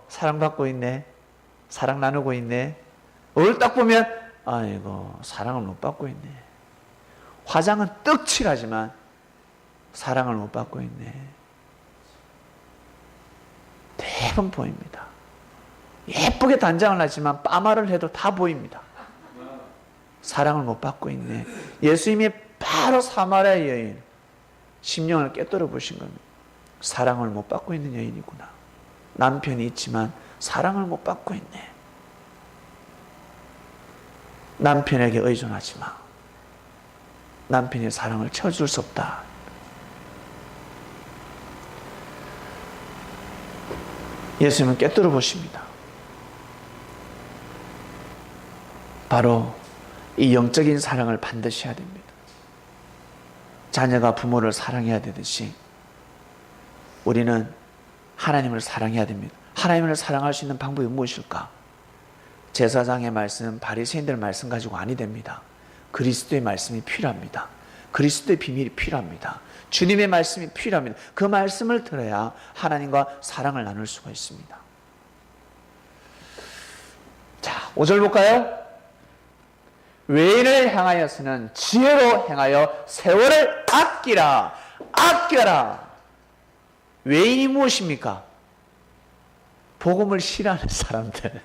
사랑받고 있네, 사랑 나누고 있네. 얼굴 딱 보면 아이고, 사랑을 못 받고 있네. 화장은 떡칠하지만 사랑을 못 받고 있네. 대부분 보입니다. 예쁘게 단장을 하지만 빠마를 해도 다 보입니다. 사랑을 못 받고 있네. 예수님이 바로 사마리아 여인 심령을 깨뜨려 보신 겁니다. 사랑을 못 받고 있는 여인이구나. 남편이 있지만 사랑을 못 받고 있네. 남편에게 의존하지 마. 남편의 사랑을 채워줄 수 없다. 예수님은 깨뜨려 보십니다. 바로 이 영적인 사랑을 반드시 해야 됩니다. 자녀가 부모를 사랑해야 되듯이 우리는 하나님을 사랑해야 됩니다. 하나님을 사랑할 수 있는 방법이 무엇일까? 제사장의 말씀, 바리새인들 말씀 가지고 아니 됩니다. 그리스도의 말씀이 필요합니다. 그리스도의 비밀이 필요합니다. 주님의 말씀이 필요합니다. 그 말씀을 들어야 하나님과 사랑을 나눌 수가 있습니다. 자, 5절 볼까요? 외인을 향하여서는 지혜로 행하여 세월을 아끼라. 아껴라. 외인이 무엇입니까? 복음을 싫어하는 사람들.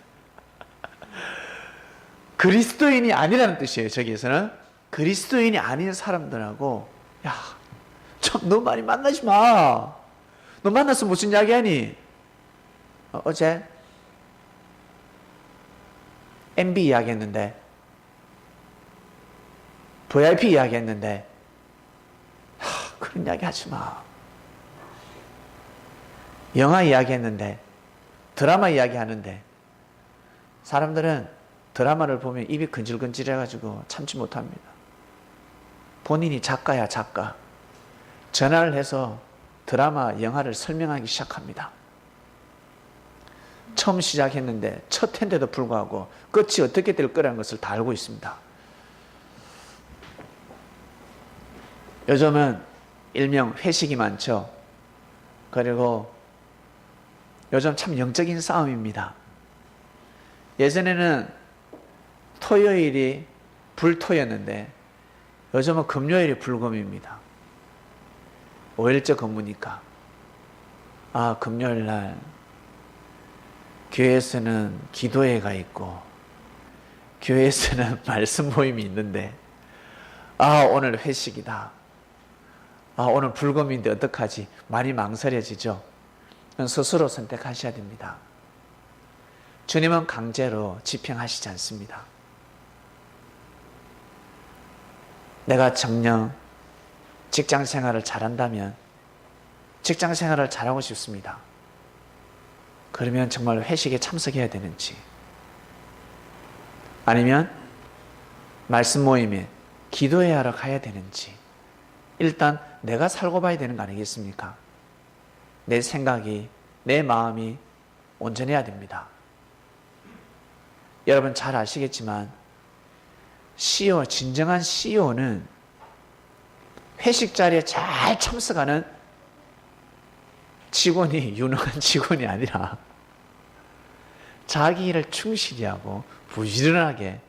그리스도인이 아니라는 뜻이에요. 저기에서는 그리스도인이 아닌 사람들하고, 야, 너 많이 만나지 마. 너 만나서 무슨 이야기 하니? 어제 MB 이야기 했는데, VIP 이야기 했는데, 그런 이야기 하지 마. 영화 이야기 했는데, 드라마 이야기 하는데, 사람들은 드라마를 보면 입이 근질근질 해가지고 참지 못합니다. 본인이 작가야, 작가. 전화를 해서 드라마, 영화를 설명하기 시작합니다. 처음 시작했는데, 첫 회인데도 불구하고 끝이 어떻게 될 거라는 것을 다 알고 있습니다. 요즘은 일명 회식이 많죠. 그리고 요즘 참 영적인 싸움입니다. 예전에는 토요일이 불토였는데 요즘은 금요일이 불금입니다. 5일째 근무니까. 금요일 날 교회에서는 기도회가 있고 교회에서는 말씀 모임이 있는데 오늘 회식이다. 오늘 불금인데 어떡하지? 많이 망설여지죠. 스스로 선택하셔야 됩니다. 주님은 강제로 집행하시지 않습니다. 내가 정녕 직장 생활을 잘한다면 직장 생활을 잘하고 싶습니다. 그러면 정말 회식에 참석해야 되는지, 아니면 말씀 모임에 기도회 하러 가야 되는지, 일단 내가 살고 봐야 되는 거 아니겠습니까? 내 생각이, 내 마음이 온전해야 됩니다. 여러분 잘 아시겠지만 CEO, 진정한 CEO는 회식 자리에 잘 참석하는 직원이 유능한 직원이 아니라 자기 일을 충실히 하고 부지런하게,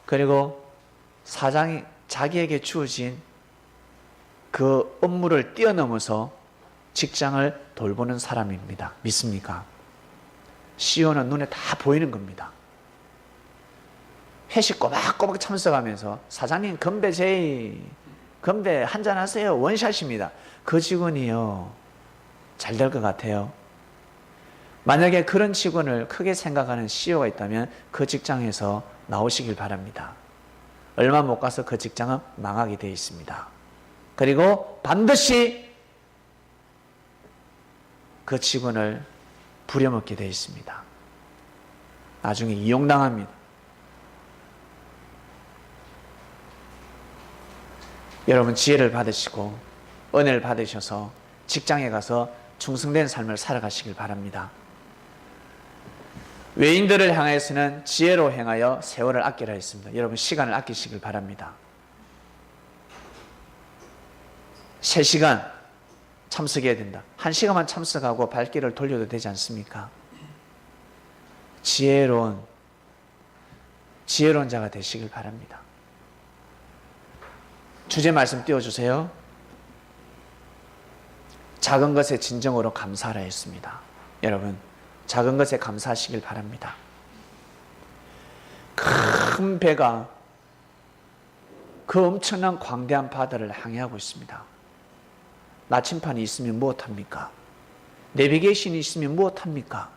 그리고 사장이 자기에게 주어진 그 업무를 뛰어넘어서 직장을 돌보는 사람입니다. 믿습니까? CEO는 눈에 다 보이는 겁니다. 회식 꼬박꼬박 참석하면서 사장님 건배제이, 건배 한잔 하세요. 원샷입니다. 그 직원이요. 잘 될 것 같아요. 만약에 그런 직원을 크게 생각하는 CEO가 있다면 그 직장에서 나오시길 바랍니다. 얼마 못 가서 그 직장은 망하게 되어 있습니다. 그리고 반드시 그 직원을 부려먹게 되어 있습니다. 나중에 이용당합니다. 여러분 지혜를 받으시고 은혜를 받으셔서 직장에 가서 충성된 삶을 살아가시길 바랍니다. 외인들을 향해서는 지혜로 행하여 세월을 아끼라 했습니다. 여러분 시간을 아끼시길 바랍니다. 3시간 참석해야 된다. 1시간만 참석하고 발길을 돌려도 되지 않습니까? 지혜로운 자가 되시길 바랍니다. 주제 말씀 띄워주세요. 작은 것에 진정으로 감사하라 했습니다. 여러분 작은 것에 감사하시길 바랍니다. 큰 배가 그 엄청난 광대한 바다를 항해하고 있습니다. 나침판이 있으면 무엇합니까? 내비게이션이 있으면 무엇합니까?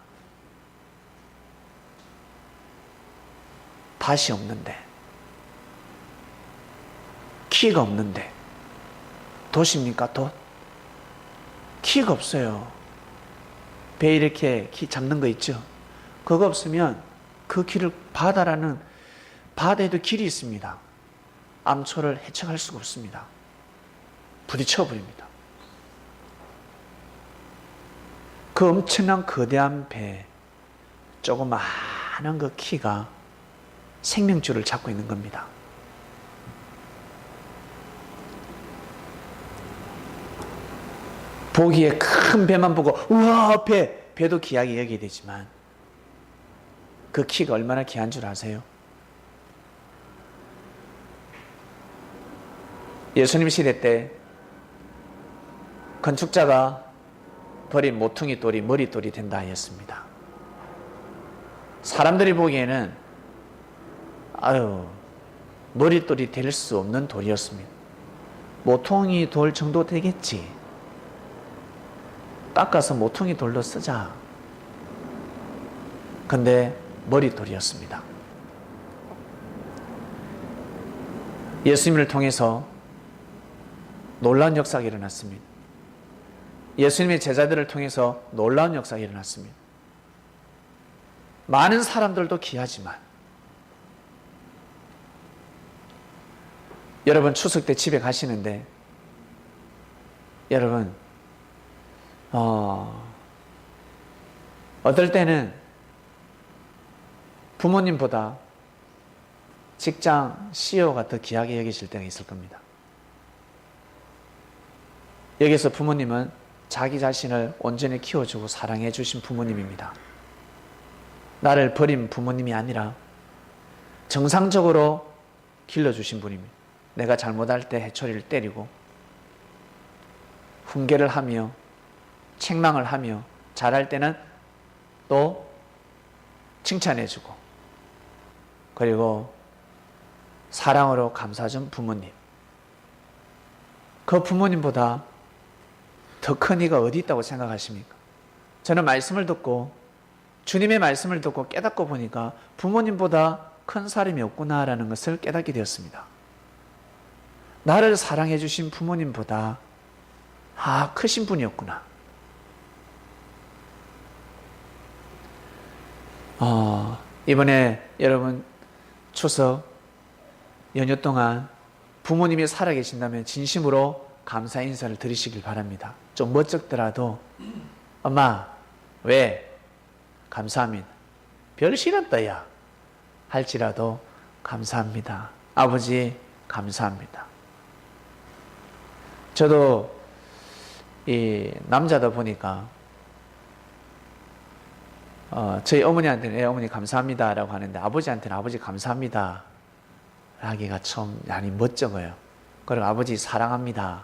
닷이 없는데, 키가 없는데 돛입니까? 돛? 키가 없어요. 배 이렇게 키 잡는 거 있죠? 그거 없으면 그 길을 바다에도 길이 있습니다. 암초를 헤쳐갈 수가 없습니다. 부딪혀 버립니다. 그 엄청난 거대한 배, 조그마한 그 키가 생명줄을 잡고 있는 겁니다. 보기에 큰 배만 보고 우와 배도 귀하게 여기게 되지만 그 키가 얼마나 귀한 줄 아세요? 예수님 시대 때 건축자가 버린 모퉁이 돌이 머릿돌이 된다 하였습니다. 사람들이 보기에는 머릿돌이 될 수 없는 돌이었습니다. 모퉁이 돌 정도 되겠지. 깎아서 모퉁이 돌로 쓰자. 근데 머릿돌이었습니다. 예수님을 통해서 놀라운 역사가 일어났습니다. 예수님의 제자들을 통해서 놀라운 역사가 일어났습니다. 많은 사람들도 귀하지만 여러분 추석 때 집에 가시는데 여러분 어떨 때는 부모님보다 직장 CEO가 더 귀하게 여기실 때가 있을 겁니다. 여기서 부모님은 자기 자신을 온전히 키워주고 사랑해 주신 부모님입니다. 나를 버린 부모님이 아니라 정상적으로 길러주신 분입니다. 내가 잘못할 때 해초리를 때리고 훈계를 하며 책망을 하며 잘할 때는 또 칭찬해주고 그리고 사랑으로 감싸준 부모님. 그 부모님보다 더 큰 이가 어디 있다고 생각하십니까? 저는 말씀을 듣고 주님의 말씀을 듣고 깨닫고 보니까 부모님보다 큰 사람이 없구나라는 것을 깨닫게 되었습니다. 나를 사랑해 주신 부모님보다 크신 분이었구나. 이번에 여러분 추석 연휴 동안 부모님이 살아계신다면 진심으로 감사 인사를 드리시길 바랍니다. 좀 멋쩍더라도 엄마 왜? 감사합니다. 별 시간떠야 할지라도 감사합니다. 아버지 감사합니다. 저도 이 남자다 보니까 저희 어머니한테는 어머니 감사합니다 라고 하는데 아버지한테는 아버지 감사합니다 하기가 참 많이 멋쩍어요. 그리고 아버지 사랑합니다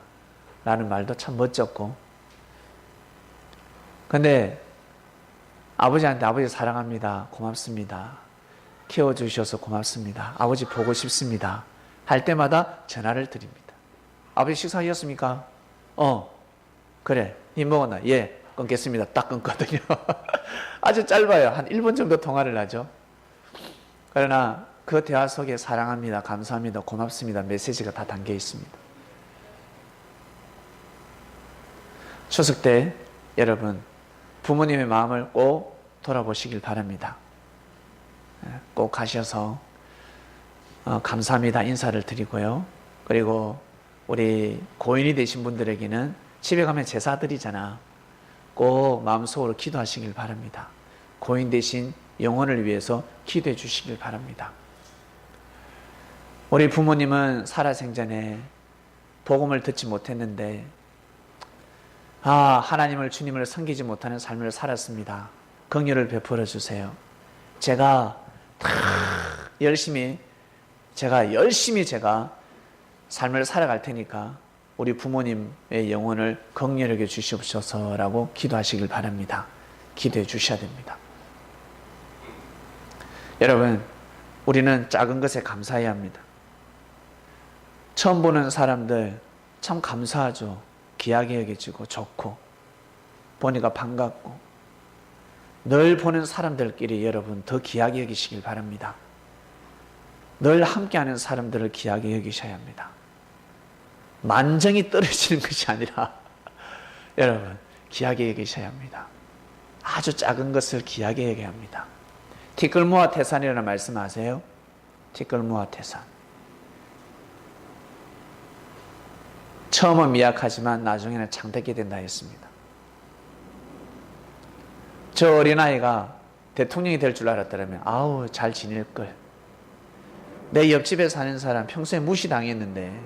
라는 말도 참 멋졌고, 근데 아버지한테 아버지 사랑합니다, 고맙습니다, 키워주셔서 고맙습니다, 아버지 보고 싶습니다 할 때마다 전화를 드립니다. 아버지 식사하셨습니까? 그래. 니 먹었나? 예. 끊겠습니다. 딱 끊거든요. 아주 짧아요. 한 1분 정도 통화를 하죠. 그러나 그 대화 속에 사랑합니다, 감사합니다, 고맙습니다 메시지가 다 담겨 있습니다. 추석 때 여러분 부모님의 마음을 꼭 돌아보시길 바랍니다. 꼭 가셔서 감사합니다 인사를 드리고요. 그리고 우리 고인이 되신 분들에게는 집에 가면 제사 드리잖아. 꼭 마음속으로 기도하시길 바랍니다. 고인 되신 영혼을 위해서 기도해 주시길 바랍니다. 우리 부모님은 살아생전에 복음을 듣지 못했는데 하나님을 주님을 섬기지 못하는 삶을 살았습니다. 긍휼을 베풀어 주세요. 제가 열심히 삶을 살아갈 테니까 우리 부모님의 영혼을 긍휼하게 주시옵소서라고 기도하시길 바랍니다. 기도해 주셔야 됩니다. 여러분, 우리는 작은 것에 감사해야 합니다. 처음 보는 사람들 참 감사하죠. 귀하게 여겨지고 좋고 보니까 반갑고 늘 보는 사람들끼리 여러분 더 귀하게 여기시길 바랍니다. 늘 함께하는 사람들을 귀하게 여기셔야 합니다. 만정이 떨어지는 것이 아니라 여러분 귀하게 여기셔야 합니다. 아주 작은 것을 귀하게 여겨야 합니다. 티끌모아 태산이라는 말씀 아세요? 티끌모아 태산. 처음은 미약하지만 나중에는 창대하게 된다 했습니다. 저 어린아이가 대통령이 될 줄 알았더라면 아우 잘 지낼걸. 내 옆집에 사는 사람 평소에 무시당했는데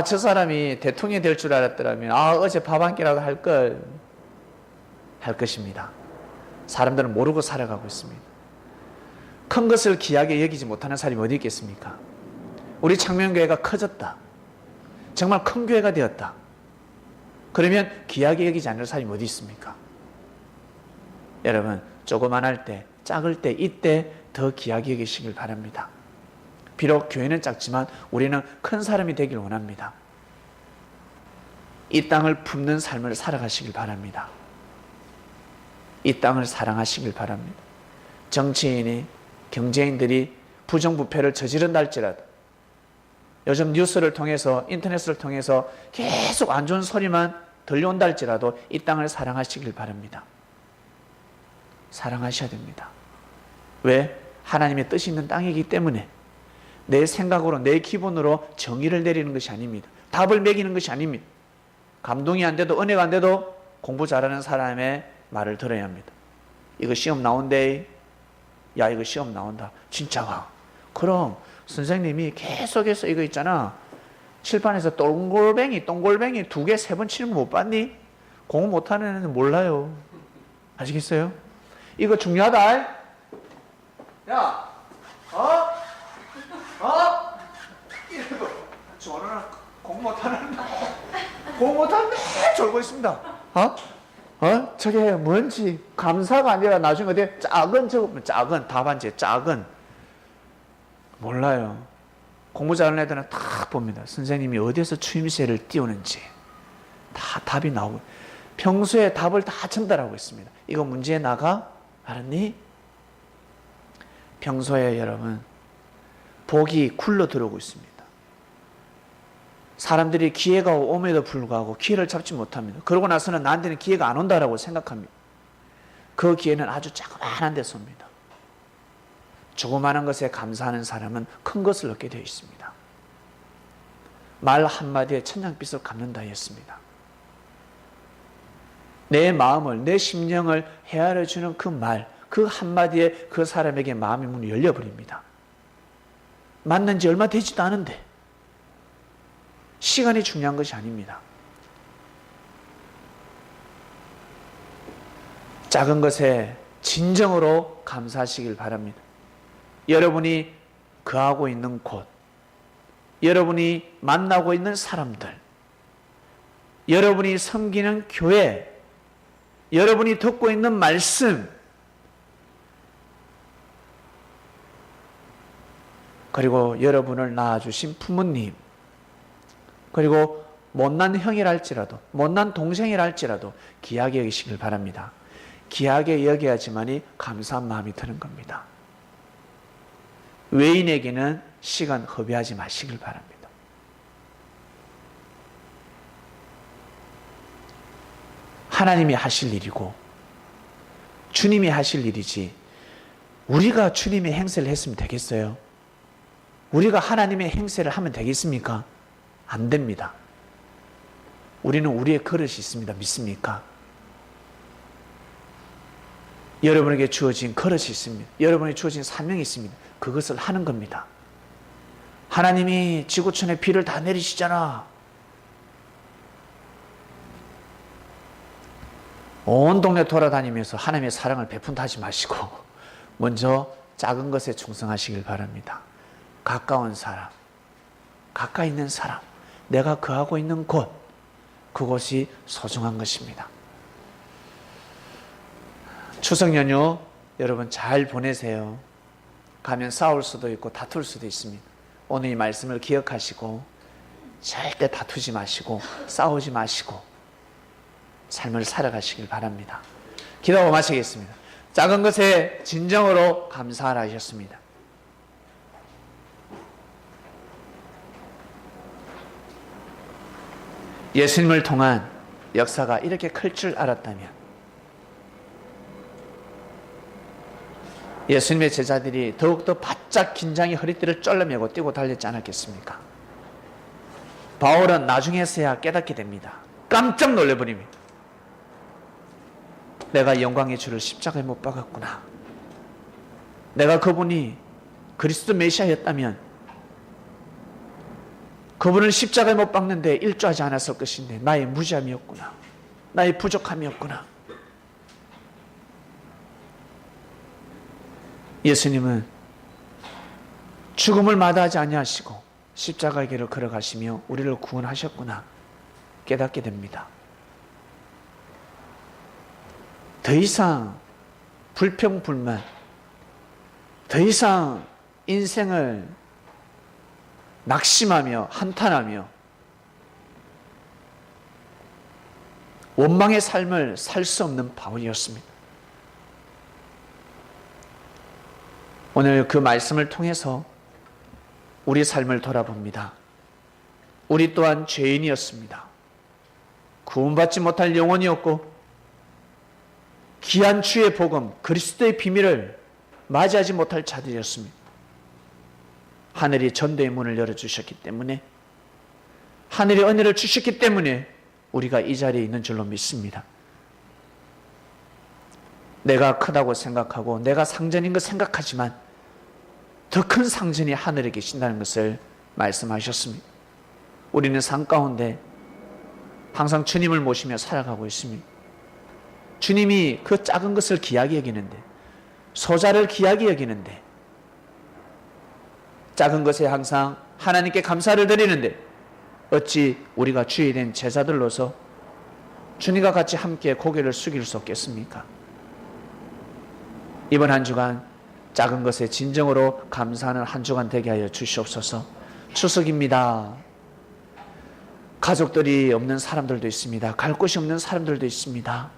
저 사람이 대통령이 될 줄 알았더라면 어제 밥 한 끼라도 할걸 할 것입니다. 사람들은 모르고 살아가고 있습니다. 큰 것을 귀하게 여기지 못하는 사람이 어디 있겠습니까? 우리 창명교회가 커졌다. 정말 큰 교회가 되었다. 그러면 귀하게 여기지 않는 사람이 어디 있습니까? 여러분 조그만할 때 작을 때 이때 더 귀하게 여기시길 바랍니다. 비록 교회는 작지만 우리는 큰 사람이 되길 원합니다. 이 땅을 품는 삶을 살아가시길 바랍니다. 이 땅을 사랑하시길 바랍니다. 정치인이 경제인들이 부정부패를 저지른다 할지라도 요즘 뉴스를 통해서 인터넷을 통해서 계속 안 좋은 소리만 들려온다 할지라도 이 땅을 사랑하시길 바랍니다. 사랑하셔야 됩니다. 왜? 하나님의 뜻이 있는 땅이기 때문에 내 생각으로 내 기분으로 정의를 내리는 것이 아닙니다. 답을 매기는 것이 아닙니다. 감동이 안 돼도 은혜가 안 돼도 공부 잘하는 사람의 말을 들어야 합니다. 이거 시험 나온대. 야 이거 시험 나온다. 진짜가. 그럼 선생님이 계속해서 이거 있잖아. 칠판에서 동글뱅이 2개 3번 치는 거 못 봤니? 공부 못하는 애는 몰라요. 아시겠어요? 이거 중요하다. 야, 이러고 저는 공부 못하는 애 졸고 있습니다. 저게 뭔지 감사가 아니라 나중에 어디 작은 답안지 작은 몰라요. 공부 잘하는 애들은 다 봅니다. 선생님이 어디에서 추임새를 띄우는지 다 답이 나오고 평소에 답을 다 전달하고 있습니다. 이거 문제에 나가? 알았니? 평소에 여러분 복이 굴러 들어오고 있습니다. 사람들이 기회가 옴에도 불구하고 기회를 잡지 못합니다. 그러고 나서는 나한테는 기회가 안 온다라고 생각합니다. 그 기회는 아주 조그마한 데서 옵니다. 조그마한 것에 감사하는 사람은 큰 것을 얻게 되어 있습니다. 말 한마디에 천냥빚을 갚는다 했습니다. 내 마음을 내 심령을 헤아려주는 그 말, 그 한마디에 그 사람에게 마음의 문이 열려버립니다. 만난 지 얼마 되지도 않은데 시간이 중요한 것이 아닙니다. 작은 것에 진정으로 감사하시길 바랍니다. 여러분이 거하고 있는 곳, 여러분이 만나고 있는 사람들, 여러분이 섬기는 교회, 여러분이 듣고 있는 말씀, 그리고 여러분을 낳아주신 부모님, 그리고 못난 형이라 할지라도, 못난 동생이라 할지라도 귀하게 여기시길 바랍니다. 귀하게 여겨야지만이 감사한 마음이 드는 겁니다. 외인에게는 시간 허비하지 마시길 바랍니다. 하나님이 하실 일이고 주님이 하실 일이지 우리가 주님의 행세를 했으면 되겠어요? 우리가 하나님의 행세를 하면 되겠습니까? 안 됩니다. 우리는 우리의 그릇이 있습니다. 믿습니까? 여러분에게 주어진 그릇이 있습니다. 여러분에게 주어진 사명이 있습니다. 그것을 하는 겁니다. 하나님이 지구촌에 비를 다 내리시잖아. 온 동네 돌아다니면서 하나님의 사랑을 베푼다 하지 마시고 먼저 작은 것에 충성하시길 바랍니다. 가까운 사람, 가까이 있는 사람, 내가 거하고 있는 곳, 그곳이 소중한 것입니다. 추석 연휴 여러분 잘 보내세요. 가면 싸울 수도 있고 다툴 수도 있습니다. 오늘 이 말씀을 기억하시고 절대 다투지 마시고 싸우지 마시고 삶을 살아가시길 바랍니다. 기도하고 마치겠습니다. 작은 것에 진정으로 감사하라 하셨습니다. 예수님을 통한 역사가 이렇게 클 줄 알았다면 예수님의 제자들이 더욱더 바짝 긴장이 허리띠를 쩔러매고 뛰고 달렸지 않았겠습니까? 바울은 나중에서야 깨닫게 됩니다. 깜짝 놀래버립니다. 내가 영광의 주를 십자가에 못 박았구나. 내가 그분이 그리스도 메시아였다면 그분을 십자가에 못 박는데 일조하지 않았을 것인데 나의 무지함이었구나. 나의 부족함이었구나. 예수님은 죽음을 마다하지 아니하시고 십자가의 길을 걸어가시며 우리를 구원하셨구나 깨닫게 됩니다. 더 이상 불평불만, 더 이상 인생을 낙심하며 한탄하며 원망의 삶을 살 수 없는 바울이었습니다. 오늘 그 말씀을 통해서 우리 삶을 돌아봅니다. 우리 또한 죄인이었습니다. 구원받지 못할 영혼이었고 귀한 주의 복음, 그리스도의 비밀을 맞이하지 못할 자들이었습니다. 하늘이 전도의 문을 열어주셨기 때문에, 하늘이 은혜를 주셨기 때문에 우리가 이 자리에 있는 줄로 믿습니다. 내가 크다고 생각하고 내가 상전인 것 생각하지만 더 큰 상전이 하늘에 계신다는 것을 말씀하셨습니다. 우리는 삶 가운데 항상 주님을 모시며 살아가고 있습니다. 주님이 그 작은 것을 귀하게 여기는데, 소자를 귀하게 여기는데, 작은 것에 항상 하나님께 감사를 드리는데 어찌 우리가 주의 된 제자들로서 주님과 같이 함께 고개를 숙일 수 없겠습니까? 이번 한 주간 작은 것에 진정으로 감사하는 한 주간 되게 하여 주시옵소서. 추석입니다. 가족들이 없는 사람들도 있습니다. 갈 곳이 없는 사람들도 있습니다.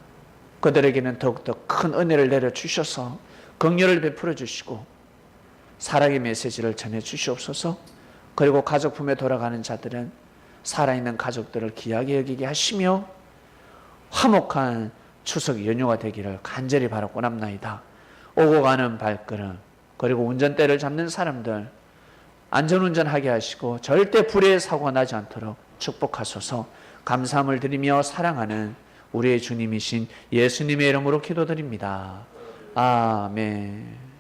그들에게는 더욱더 큰 은혜를 내려주셔서 긍휼을 베풀어 주시고 사랑의 메시지를 전해 주시옵소서. 그리고 가족 품에 돌아가는 자들은 살아있는 가족들을 귀하게 여기게 하시며 화목한 추석 연휴가 되기를 간절히 바라고 남나이다. 오고 가는 발걸음, 그리고 운전대를 잡는 사람들 안전운전하게 하시고 절대 불의의 사고가 나지 않도록 축복하소서. 감사함을 드리며 사랑하는 우리의 주님이신 예수님의 이름으로 기도드립니다. 아멘.